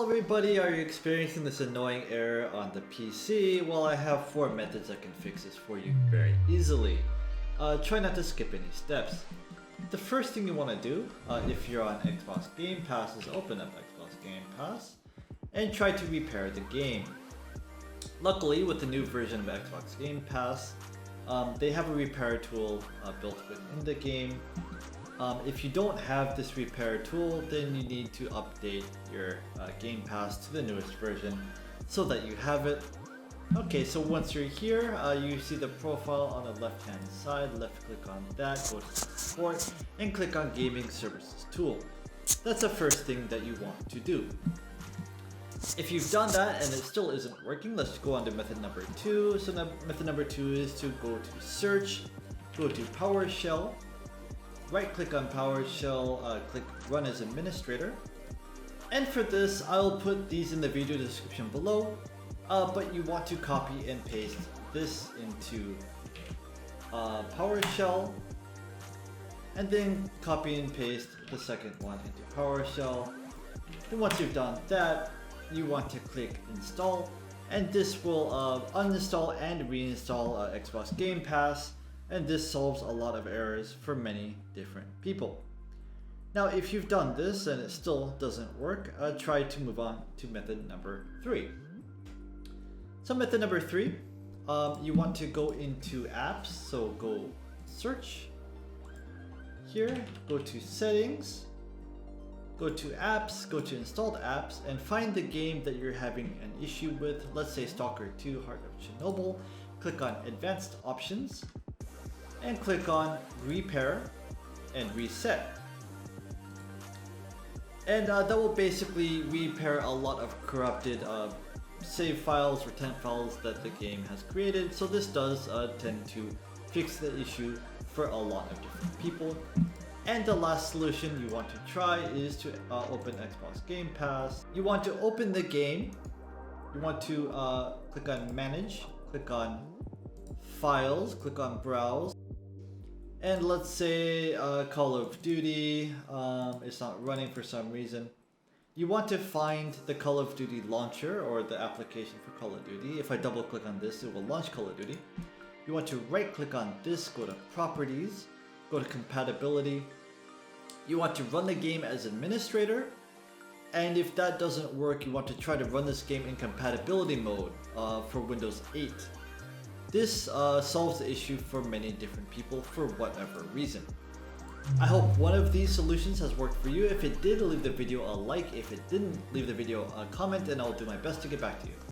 everybody, are you experiencing this annoying error on the PC? Well, I have 4 methods that can fix this for you very easily. Try not to skip any steps. The first thing you want to do, if you're on Xbox Game Pass, is open up Xbox Game Pass and try to repair the game. Luckily, with the new version of Xbox Game Pass, they have a repair tool built within the game. If you don't have this repair tool, then you need to update your Game Pass to the newest version so that you have it. Okay, so once you're here, you see the profile on the left hand side. Left click on that, go to support, and click on Gaming Services Tool. That's the first thing that you want to do. If you've done that and it still isn't working, let's go on to method number 2. So method number 2 is to go to search, go to PowerShell, right click on PowerShell, click Run as Administrator. And for this, I'll put these in the video description below, but you want to copy and paste this into PowerShell, and then copy and paste the second one into PowerShell. Then once you've done that, you want to click Install, and this will uninstall and reinstall Xbox Game Pass. And this solves a lot of errors for many different people. Now, if you've done this and it still doesn't work, try to move on to method number 3. So method number 3, you want to go into apps. So go search here, go to settings, go to apps, go to installed apps, and find the game that you're having an issue with. Let's say Stalker 2 Heart of Chernobyl. Click on advanced options and click on repair and reset. And that will basically repair a lot of corrupted save files or temp files that the game has created. So this does tend to fix the issue for a lot of different people. And the last solution you want to try is to open Xbox Game Pass. You want to open the game. You want to click on Manage, click on Files, click on Browse. And let's say Call of Duty is not running for some reason. You want to find the Call of Duty launcher or the application for Call of Duty. If I double click on this, it will launch Call of Duty. You want to right click on this, go to Properties, go to Compatibility. You want to run the game as administrator. And if that doesn't work, you want to try to run this game in compatibility mode for Windows 8. This solves the issue for many different people for whatever reason. I hope one of these solutions has worked for you. If it did, leave the video a like. If it didn't, leave the video a comment, and I'll do my best to get back to you.